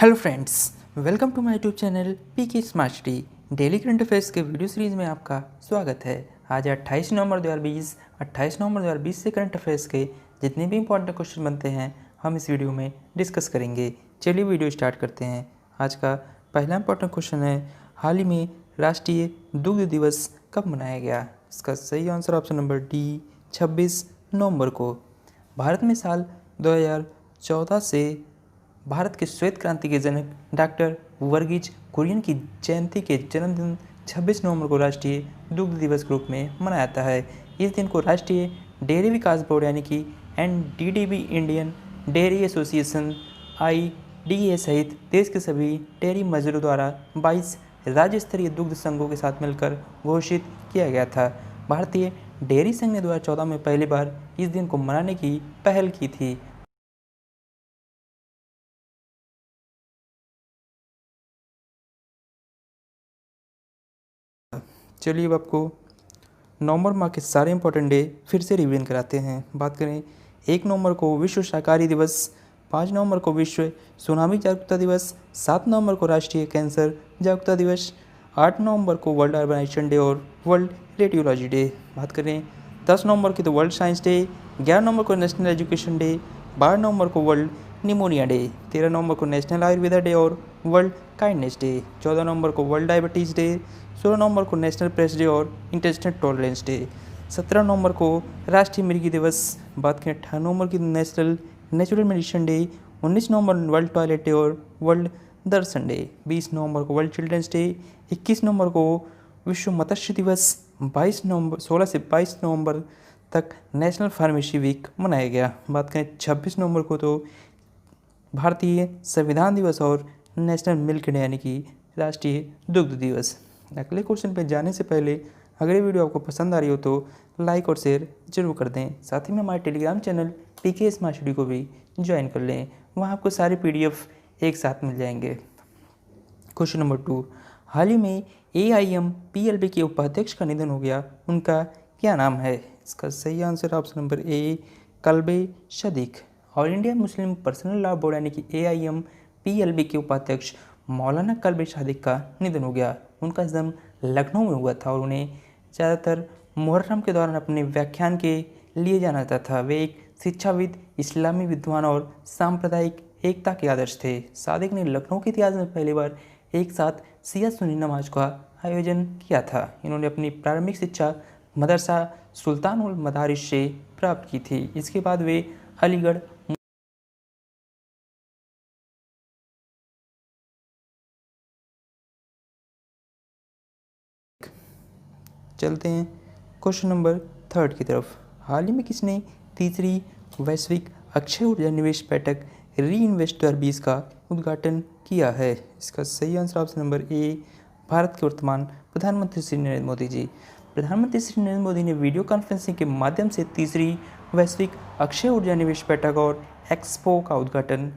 Hello friends, welcome to my YouTube channel PK smart study. Daily current affairs के video series में आपका स्वागत है। आज 28 नवंबर 2020 से करंट अफेयर्स के जितने भी इंपॉर्टेंट क्वेश्चन बनते हैं हम इस वीडियो में डिस्कस करेंगे। चलिए वीडियो स्टार्ट करते हैं। आज का पहला इंपॉर्टेंट क्वेश्चन है, हाल ही में राष्ट्रीय दुग्ध दिवस कब मनाया गया? इसका सही आंसर ऑप्शन नंबर डी 26 नवंबर को। भारत में साल 2014 से भारत के श्वेत क्रांति के जनक डॉक्टर वर्गीज कुरियन की जयंती के जन्मदिन 26 नवंबर को राष्ट्रीय दुग्ध दिवस के रूप में मनाया जाता है। इस दिन को राष्ट्रीय डेयरी विकास बोर्ड यानी कि NDDB, Indian dairy association, IDA सहित देश के सभी डेयरी मजदूरों द्वारा 22 राज्य स्तरीय दुग्ध संघों के साथ मिलकर घोषित किया गया था। भारतीय डेयरी संघ ने 2014 में पहली बार इस दिन को मनाने की पहल की थी। चलिए अब आपको नवंबर माह के सारे इंपॉर्टेंट डे फिर से रिवीजन कराते हैं। बात करें, 1 नवंबर को विश्व शाकाहारी दिवस, 5 नवंबर को विश्व सुनामी जागरूकता दिवस, 7 नवंबर को राष्ट्रीय कैंसर जागरूकता दिवस, 8 नवंबर को वर्ल्ड अर्बनाइजेशन डे और वर्ल्ड रेडियोलॉजी डे। बात करें 10 नवंबर की तो वर्ल्ड साइंस डे, 11 नवंबर को नेशनल एजुकेशन डे, 12 नवंबर को वर्ल्ड निमोनिया डे, 13 नवंबर को नेशनल आयुर्वेदा डे और वर्ल्ड काइंडनेस डे, 14 नवंबर को वर्ल्ड डायबिटीज़ डे, 16 नवंबर को नेशनल प्रेस डे और इंटरनेशनल टॉलरेंस डे, 17 नवंबर को राष्ट्रीय मृगी दिवस। बात करें 18 नवंबर की नेशनल नेचुरल मेडिसिन डे, 19 नवंबर वर्ल्ड टॉयलेट डे और वर्ल्ड दर्शन डे, 20 नवंबर को वर्ल्ड चिल्ड्रंस डे, 21 नवंबर को विश्व मत्स्य दिवस, 16 से 22 नवंबर तक नेशनल फार्मेसी वीक मनाया गया। बात करें 26 नवंबर को तो भारतीय संविधान दिवस और नेशनल मिल्क डे यानी कि राष्ट्रीय दुग्ध दिवस। अगले क्वेश्चन पे जाने से पहले अगर ये वीडियो आपको पसंद आ रही हो तो लाइक और शेयर जरूर कर दें। साथ ही में हमारे Telegram channel PK smart study को भी ज्वाइन कर लें, वहाँ आपको सारे पीडीएफ एक साथ मिल जाएंगे। क्वेश्चन नंबर 2, हाल ही में AIMPLB के उपाध्यक्ष का निधन हो गया, उनका क्या नाम है? इसका सही answer option number A Kalbe Sadiq. All India Muslim personal law board यानी कि AIMPLB के उपाध्यक्ष मौलाना कल्बे सादिक का निधन हो गया। उनका जन्म लखनऊ में हुआ था और उन्हें ज़्यादातर मुहर्रम के दौरान अपने व्याख्यान के लिए जाना जाता था। वे एक शिक्षाविद, इस्लामी विद्वान और सांप्रदायिक एकता के आदर्श थे। सादिक ने लखनऊ के इतिहास में पहली बार एक साथ शिया सुन्नी नमाज का आयोजन किया था। इन्होंने अपनी प्रारंभिक शिक्षा मदरसा सुल्तानुल मदारिस से प्राप्त की थी। इसके बाद वे अलीगढ़ चलते हैं क्वेश्चन नंबर 3 की तरफ। हाल ही में किसने तीसरी वैश्विक अक्षय ऊर्जा निवेश बैठक री इन्वेस्ट 2020 का उद्घाटन किया है? इसका सही answer option number A Bharat के वर्तमान प्रधानमंत्री श्री नरेंद्र मोदी जी। प्रधानमंत्री श्री नरेंद्र मोदी ने वीडियो कॉन्फ्रेंसिंग के माध्यम से तीसरी वैश्विक अक्षय ऊर्जा निवेश बैठक और एक्सपो का उद्घाटन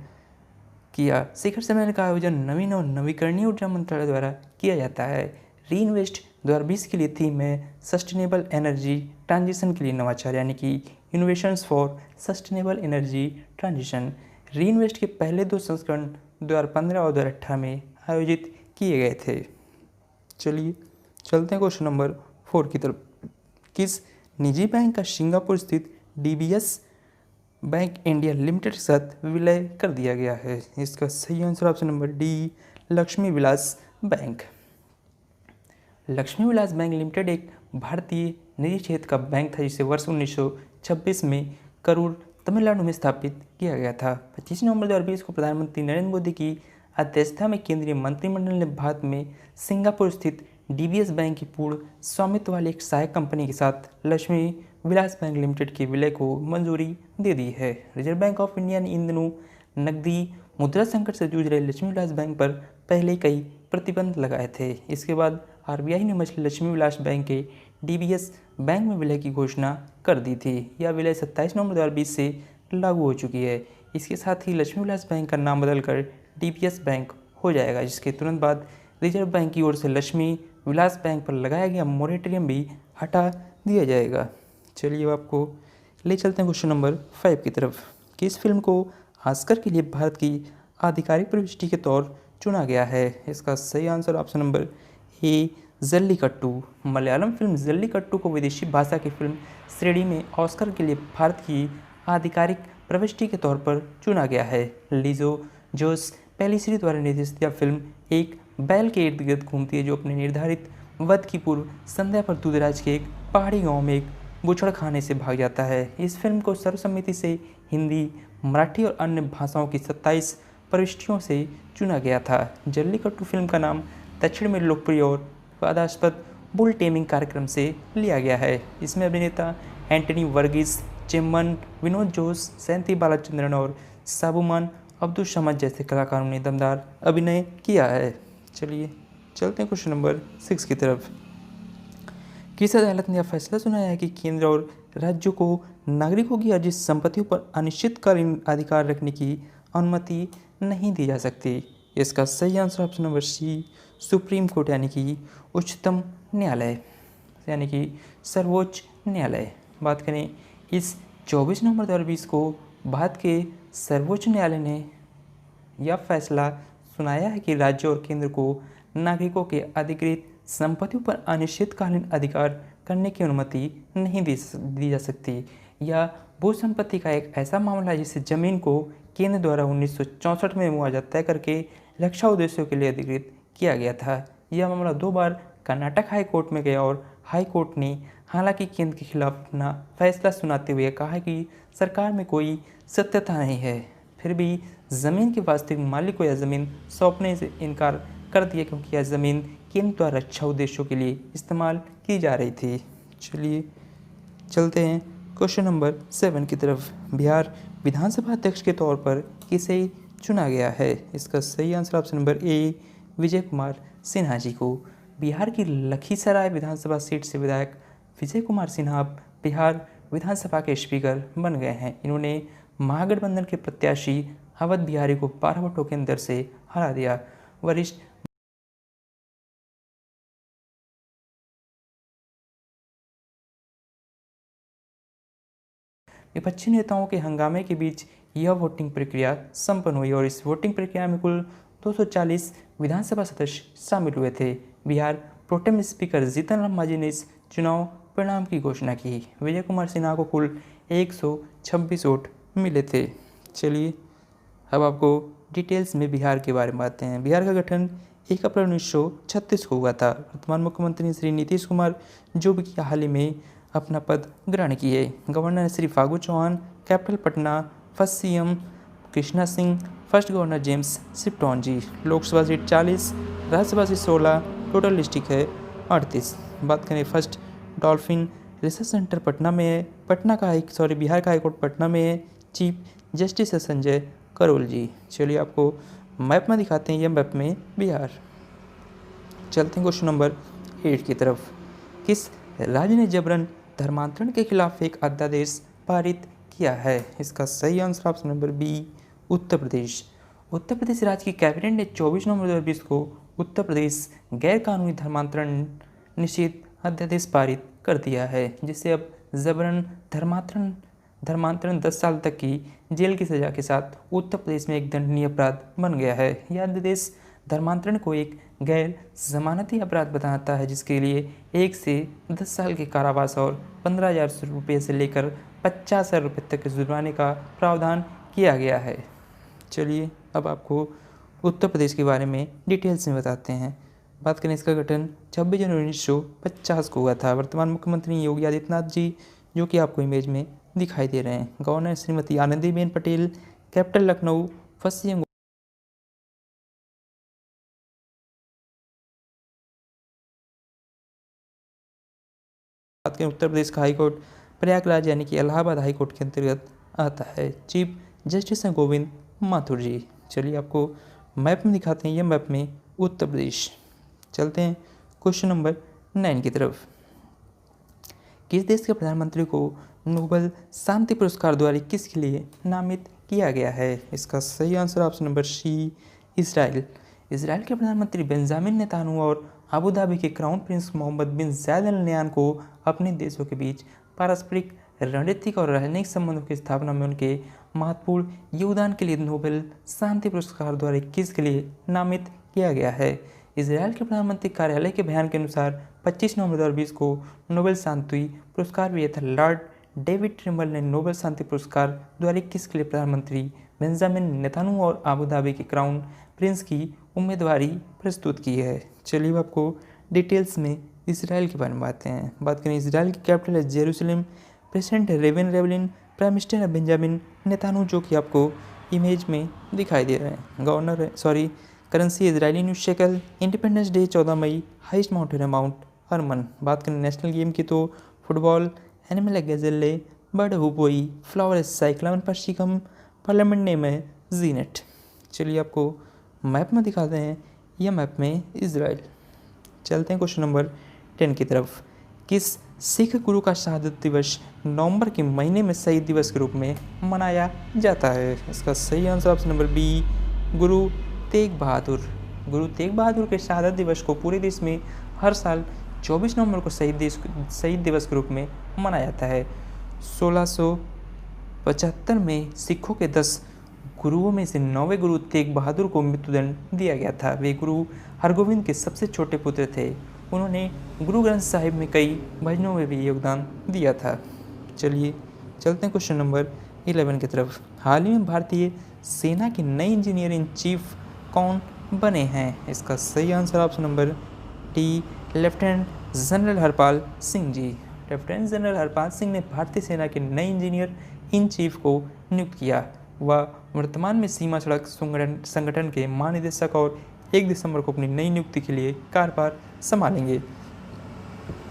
किया। शिखर सम्मेलन का आयोजन नवीन और नवीकरणीय ऊर्जा मंत्रालय द्वारा किया जाता है। री इन्वेस्ट 2020 के लिए थीम है सस्टेनेबल एनर्जी ट्रांजिशन के लिए नवाचार यानी कि innovations for sustainable energy transition. री इन्वेस्ट के पहले 2 संस्करण 2015 और 2018 में आयोजित किए गए थे। चलिए चलते हैं क्वेश्चन नंबर 4 की तरफ। किस निजी बैंक का सिंगापुर स्थित DBS बैंक इंडिया लिमिटेड के साथ विलय कर दिया गया है? इसका सही answer option number D Lakshmi Vilas bank. Lakshmi Vilas bank limited एक भारतीय निजी क्षेत्र का बैंक था जिसे वर्ष 1926 में करूर, तमिलनाडु में स्थापित किया गया था। 25 नवंबर 2020 को प्रधानमंत्री नरेंद्र मोदी की अध्यक्षता में केंद्रीय मंत्रिमंडल ने भारत में सिंगापुर स्थित DBS बैंक की पूर्ण स्वामित्व वाली एक सहायक कंपनी के साथ लक्ष्मी विलास बैंक लिमिटेड के विलय को मंजूरी दे दी है। रिजर्व बैंक ऑफ इंडिया ने इन दिनों नकदी मुद्रा संकट से जूझ रहे लक्ष्मी विलास बैंक पर पहले कई प्रतिबंध लगाए थे। इसके बाद RBI ने लक्ष्मी विलास बैंक के DBS बैंक में विलय की घोषणा कर दी थी। यह विलय 27 नवंबर 2020 से लागू हो चुकी है। इसके साथ ही लक्ष्मी विलास बैंक का नाम बदलकर DBS बैंक हो जाएगा, जिसके तुरंत बाद रिजर्व बैंक की ओर से लक्ष्मी विलास बैंक पर लगाया गया मोरेटोरियम भी हटा दिया जाएगा। चलिए अब आपको ले चलते हैं क्वेश्चन नंबर 5 की तरफ। किस फिल्म को ऑस्कर के लिए भारत की आधिकारिक प्रविष्टि के तौर चुना गया है। इसका सही answer option number A jallikattu. Malayalam film jallikattu को विदेशी भाषा की फिल्म श्रेणी में ऑस्कर के लिए भारत की आधिकारिक प्रविष्टि के तौर पर चुना गया है। लिजो जोस पेलिसरी द्वारा निर्देशित यह फिल्म एक बैल के इर्द गिर्द घूमती है जो अपने निर्धारित वध की पूर्व संध्या पर दूधराज के एक पहाड़ी गांव में एक बूचड़खाने से भाग जाता है। इस फिल्म को सर्वसम्मति से हिंदी, मराठी और अन्य भाषाओं की 27 प्रविष्टियों से चुना गया था। जल्लीकट्टू फिल्म का नाम दक्षिण में लोकप्रिय और विवादास्पद बुल टेमिंग कार्यक्रम से लिया गया है। इसमें अभिनेता एंटनी वर्गीस, चेम्मन, विनोद जोश, सैंती बालाचंद्रन और साबुमान अब्दुल समद जैसे कलाकारों ने दमदार अभिनय किया है। चलिए चलते हैं क्वेश्चन नंबर 6 की तरफ। किस अदालत ने यह फैसला सुनाया है कि केंद्र और राज्यों को नागरिकों की अर्जित संपत्तियों पर अनिश्चितकालीन अधिकार रखने की अनुमति नहीं दी जा सकती? इसका सही answer option number C supreme court यानी कि उच्चतम न्यायालय यानी कि सर्वोच्च न्यायालय। बात करें इस 24 नवंबर 2020 को भारत के सर्वोच्च न्यायालय ने यह फैसला सुनाया है कि राज्य और केंद्र को नागरिकों के अधिकृत संपत्तियों पर अनिश्चितकालीन अधिकार करने की अनुमति नहीं दी जा सकती। यह भू संपत्ति का एक ऐसा मामला है जिसे जमीन को केंद्र द्वारा 1964 में मुआवजा तय करके रक्षा उद्देश्यों के लिए अधिकृत किया गया था। यह मामला 2 बार कर्नाटक हाई कोर्ट में गया और हाई कोर्ट ने हालांकि केंद्र के खिलाफ अपना फैसला सुनाते हुए कहा है कि सरकार में कोई सत्यता नहीं है, फिर भी ज़मीन के वास्तविक मालिक को यह ज़मीन सौंपने से इनकार कर दिया क्योंकि यह ज़मीन केंद्र द्वारा रक्षा उद्देश्यों के लिए इस्तेमाल की जा रही थी। चलिए चलते हैं क्वेश्चन नंबर 7 की तरफ। बिहार विधानसभा अध्यक्ष के तौर पर किसे चुना गया है? इसका सही answer option number A Vijay Kumar Sinha ji को। बिहार की लखीसराय विधानसभा सीट से विधायक विजय कुमार सिन्हा बिहार विधानसभा के स्पीकर बन गए हैं। इन्होंने महागठबंधन के प्रत्याशी अवध बिहारी को 12 वोटों के अंतर से हरा दिया। वरिष्ठ विपक्षी नेताओं के हंगामे के बीच यह वोटिंग प्रक्रिया संपन्न हुई और इस वोटिंग प्रक्रिया में कुल 240 विधानसभा सदस्य शामिल हुए थे। बिहार प्रोटेम स्पीकर जीतन राम मांझी ने इस चुनाव परिणाम की घोषणा की। विजय कुमार सिन्हा को कुल 126 वोट मिले थे। चलिए अब आपको डिटेल्स में बिहार के बारे में बातें हैं। बिहार का गठन 1 अप्रैल 1936 को हुआ था। वर्तमान मुख्यमंत्री श्री नीतीश कुमार जो भी हाल ही में अपना पद ग्रहण किए। Governor Shri Phagu Chauhan, capital Patna, first CM Krishna Singh, first governor James Sifton ji. Lok Sabha seat 40, Rajya Sabha seat 16, total district है 38। बात करें first dolphin research centre Patna में है। बिहार का हाईकोर्ट पटना में है। चीफ जस्टिस है संजय करोल जी। चलिए आपको मैप में दिखाते हैं, यह मैप में बिहार। चलते हैं क्वेश्चन नंबर 8 की तरफ। किस राज्य ने जबरन धर्मांतरण के खिलाफ एक अध्यादेश पारित किया है? इसका सही answer option number B Uttar Pradesh. Uttar Pradesh राज्य की कैबिनेट ने 24 नवंबर 2020 को उत्तर प्रदेश गैर कानूनी धर्मांतरण निषेध अध्यादेश पारित कर दिया है, जिससे अब जबरन धर्मांतरण 10 साल तक की जेल की सजा के साथ उत्तर प्रदेश में एक दंडनीय अपराध बन गया है। यह अध्यादेश धर्मांतरण को एक गैर जमानती अपराध बताता है, जिसके लिए 1 से 10 साल के कारावास और 15,000 रुपये से लेकर 50,000 रुपये तक के जुर्माने का प्रावधान किया गया है। चलिए अब आपको उत्तर प्रदेश के बारे में डिटेल्स में बताते हैं। बात करें इसका गठन 26 जनवरी 1950 को हुआ था। वर्तमान मुख्यमंत्री योगी आदित्यनाथ जी जो कि आपको इमेज में दिखाई दे रहे हैं। Governor Shrimati Anandiben Patel, capital Lucknow, first CM बात करें उत्तर प्रदेश का हाईकोर्ट प्रयागराज यानी कि इलाहाबाद हाईकोर्ट के अंतर्गत आता है। चीफ जस्टिस हैं गोविंद माथुर जी। चलिए आपको मैप में दिखाते हैं, ये मैप में उत्तर प्रदेश। चलते हैं क्वेश्चन नंबर 9 की तरफ। किस देश के प्रधानमंत्री को नोबेल शांति पुरस्कार द्वारा किसके लिए नामित किया गया है? इसका सही answer option number C Israel. Israel के प्रधानमंत्री बेंजामिन नेतान्याहू और अबू धाबी के crown prince Mohammed bin Zayed Al Nahyan को अपने देशों के बीच पारस्परिक रणनीतिक और राजनयिक संबंधों की स्थापना में उनके महत्वपूर्ण योगदान के लिए नोबेल शांति पुरस्कार द्वारा किसके लिए नामित किया गया है। इसराइल के प्रधानमंत्री कार्यालय के बयान के अनुसार 25 नवंबर 2020 को नोबेल शांति पुरस्कार विजेता था लॉर्ड डेविड ट्रिम्बल ने नोबेल शांति पुरस्कार द्वारा किसके लिए प्रधानमंत्री बेंजामिन नेतान्याहू और अबू धाबी के क्राउन प्रिंस की उम्मीदवारी प्रस्तुत की है। चलिए आपको डिटेल्स में इसराइल के बारे में बात करें। इसराइल की कैपिटल है Jerusalem. President Reuven Rivlin, prime minister है बेंजामिन नेतान्याहू, जो कि आपको इमेज में दिखाई दे रहे हैं। Currency Israeli new shekel. Independence day 14 मई। हाइस्ट माउंटेन है माउंट हरमन। बात करें नेशनल गेम की तो फुटबॉल, एनिमल है गैजेले, बर्ड हुपोई, फ्लावर है साइक्लोन पर्सिकम, पार्लियामेंट नेम है जीनेट। चलिए आपको मैप में दिखाते हैं। यह मैप में इजराइल। चलते हैं क्वेश्चन नंबर 10 की तरफ। किस सिख गुरु का शहादत दिवस नवंबर के महीने में शहीद दिवस के रूप में मनाया जाता है। इसका सही answer option number B, Guru Tegh Bahadur. Guru Tegh Bahadur के शहादत दिवस को पूरे देश में हर साल 24 नवंबर को शहीद दिवस के रूप में मनाया जाता है। 1675 में सिखों के 10 गुरुओं में से 9वें गुरु तेग बहादुर को मृत्युदंड दिया गया था। वे गुरु हरगोविंद के सबसे छोटे पुत्र थे। उन्होंने गुरु ग्रंथ साहिब में कई भजनों में भी योगदान दिया था। चलिए चलते हैं क्वेश्चन नंबर 11 की तरफ। हाल ही में भारतीय सेना के नए इंजीनियर इन चीफ कौन बने हैं। इसका सही answer option number D, lieutenant general Harpal Singh ji. Lieutenant general Harpal Singh ने भारतीय सेना के नए इंजीनियर इन चीफ को नियुक्त किया। वह वर्तमान में सीमा सड़क संगठन के महानिदेशक और 1 दिसंबर को अपनी नई नियुक्ति के लिए कार्यभार संभालेंगे।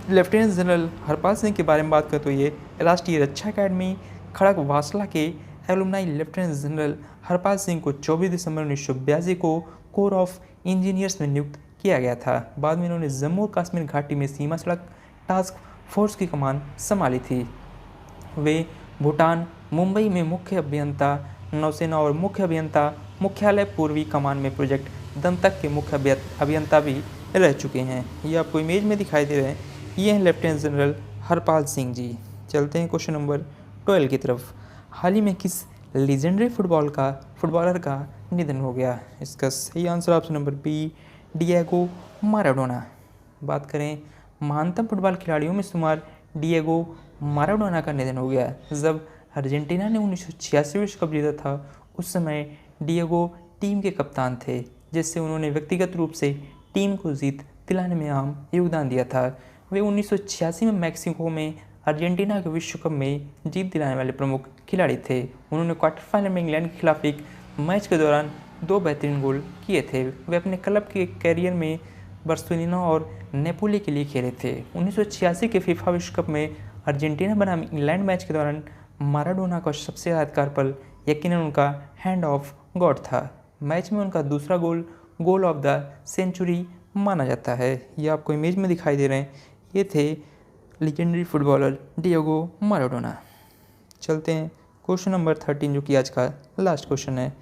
लेफ्टिनेंट जनरल हरपाल सिंह के बारे में बात करें तो ये राष्ट्रीय रक्षा अकादमी खड़गवासला के alumni lieutenant general Harpal Singh को 24 दिसंबर 1982 को कोर ऑफ इंजीनियर्स में नियुक्त किया गया था। बाद में इन्होंने जम्मू और कश्मीर घाटी में सीमा सड़क टास्क फोर्स की कमान संभाली थी। वे भूटान, मुंबई में मुख्य अभियंता नौसेना और मुख्य अभियंता मुख्यालय पूर्वी कमान में प्रोजेक्ट दंतक के मुख्य अभियंता भी रह चुके हैं। ये आपको इमेज में दिखाई दे रहे हैं। ये हैं लेफ्टिनेंट जनरल हरपाल सिंह जी। चलते हैं क्वेश्चन नंबर 12 की तरफ। हाल ही में किस लीजेंडरी फुटबॉलर का निधन हो गया। इसका सही answer option number B, Diego Maradona. बात करें महानतम फुटबॉल खिलाड़ियों में शुमार डिएगो माराडोना का निधन हो गया। जब अर्जेंटीना ने 1986 विश्व कप जीता था, उस समय डिएगो टीम के कप्तान थे, जिससे उन्होंने व्यक्तिगत रूप से टीम को जीत दिलाने में अहम योगदान दिया था। वे 1986 में मैक्सिको में अर्जेंटीना के विश्व कप में जीत दिलाने वाले प्रमुख खिलाड़ी थे। उन्होंने क्वार्टर फाइनल में इंग्लैंड के खिलाफ एक मैच के दौरान 2 बेहतरीन गोल किए थे। वे अपने क्लब के कैरियर में बार्सिलोना और नेपोली के लिए खेले थे। 1986 के फीफा विश्व कप में अर्जेंटीना बनाम इंग्लैंड मैच के दौरान माराडोना का सबसे यादगार पल यकीनन उनका हैंड ऑफ गॉड था। मैच में उनका दूसरा गोल ऑफ द सेंचुरी माना जाता है। ये आपको इमेज में दिखाई दे रहे हैं। ये थे लीजेंडरी फुटबॉलर डिएगो माराडोना। चलते हैं क्वेश्चन नंबर 13, जो कि आज का लास्ट क्वेश्चन है।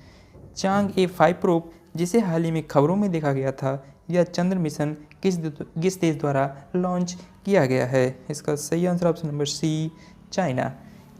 चांग-ए 5 प्रोब, जिसे हाल ही में खबरों में देखा गया था, यह चंद्र मिशन किस देश द्वारा लॉन्च किया गया है। इसका सही answer option number C, China.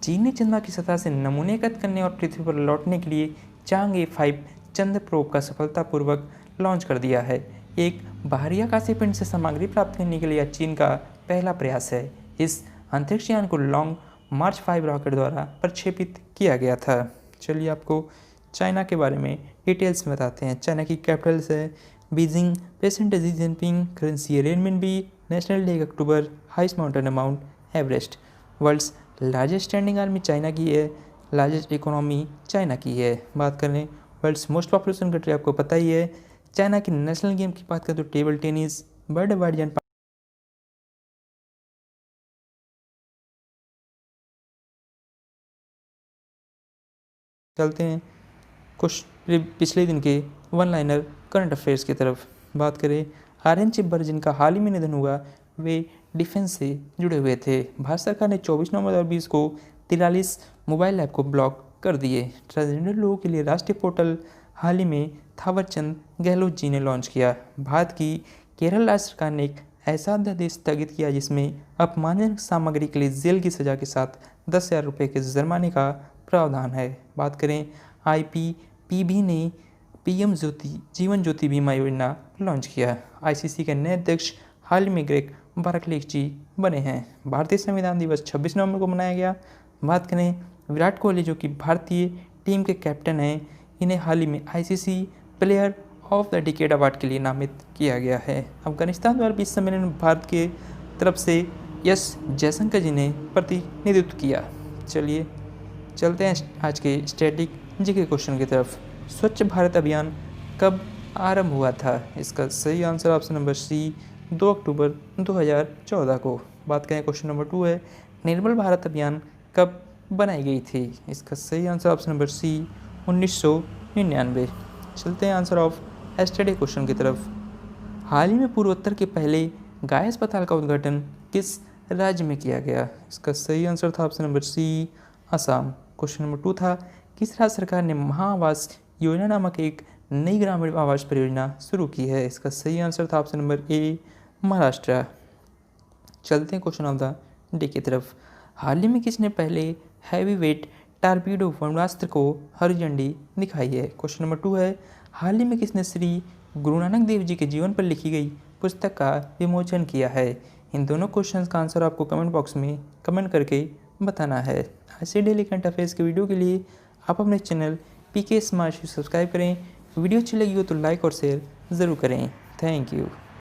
चीन ने चंद्रमा की सतह से नमूने एकत्र करने और पृथ्वी पर लौटने के लिए चांग-ए 5 चंद्र प्रोब का सफलतापूर्वक लॉन्च कर दिया है। एक बाहरी आकाशीय पिंड से सामग्री प्राप्त करने के लिए चीन का पहला प्रयास है। इस अंतरिक्ष यान को लॉन्ग मार्च 5 रॉकेट द्वारा प्रक्षेपित किया गया था। चलिए आपको चाइना के बारे में डिटेल्स में बताते हैं। चाइना की कैपिटल्स है Beijing. President Xi Jinping. Currency renminbi. National day October. Highest mountain mount Everest. World's largest standing army China की है। लार्जेस्ट इकोनॉमी चाइना की है। बात करें वर्ल्ड्स मोस्ट पॉपुलेशन कंट्री, आपको पता ही है। चाइना की नेशनल गेम की बात करें तो table tennis, bird wide Jain. चलते हैं कुछ पिछले दिन के वन लाइनर करंट अफेयर्स की तरफ। बात करें आर्यन चिब्बर, जिनका हाल ही में निधन हुआ, वे डिफेंस से जुड़े हुए थे। भारत सरकार ने 24 नवंबर 2020 को 43 मोबाइल ऐप को ब्लॉक कर दिए। ट्रांसजेंडर लोगों के लिए राष्ट्रीय पोर्टल हाल ही में थावरचंद गहलोत जी ने लॉन्च किया। भारत की केरल राज्य सरकार ने एक ऐसा अध्यादेश स्थगित किया जिसमें अपमानजनक सामग्री के लिए जेल की सजा के साथ 10,000 रुपये के जुर्माने का प्रावधान है। बात करें IPPB ने PM जीवन ज्योति बीमा योजना लॉन्च किया। ICC के नए अध्यक्ष हाल ही में ग्रेग बार्कलेजी बने हैं। भारतीय संविधान दिवस 26 नवंबर को मनाया गया। बात करें विराट कोहली जो कि भारतीय टीम के कैप्टन हैं, इन्हें हाल ही में ICC player of the decade award के लिए नामित किया गया है। अफगानिस्तान द्वारा इस सम्मेलन में भारत के तरफ से एस जयशंकर जी ने प्रतिनिधित्व किया। चलिए चलते हैं आज के स्टैटिक जीके क्वेश्चन की तरफ। स्वच्छ भारत अभियान कब आरंभ हुआ था? इसका सही आंसर ऑप्शन नंबर सी 2 अक्टूबर 2014 को। बात करें क्वेश्चन नंबर 2 है, निर्मल भारत अभियान कब बनाई गई थी? इसका सही आंसर ऑप्शन नंबर सी 1999। चलते हैं आंसर ऑफ एस्टरडे क्वेश्चन की तरफ। हाल ही में पूर्वोत्तर के पहले गाय अस्पताल का उद्घाटन किस राज्य में किया गया? इसका सही आंसर था option number C Assam. Question number 2 था, किस राज्य सरकार ने महाआवास योजना नामक एक नई ग्रामीण आवास परियोजना शुरू की है? इसका सही आंसर था ऑप्शन नंबर ए महाराष्ट्र। चलते हैं क्वेश्चन ऑफ द डे की तरफ। हाल ही में किसने पहले हैवी वेट टारपीडो ब्रह्मास्त्र को हरी झंडी दिखाई है? क्वेश्चन नंबर 2 है, हाल ही में किसने श्री गुरु नानक देव जी के जीवन पर लिखी गई पुस्तक का विमोचन किया है? इन दोनों क्वेश्चंस का आंसर आपको कमेंट बॉक्स में कमेंट करके बताना है। ऐसे डेली करंट अफेयर्स के वीडियो के लिए आप अपने चैनल PK स्मार्ट सब्सक्राइब करें। वीडियो अच्छी लगी हो तो लाइक और शेयर ज़रूर करें। Thank you.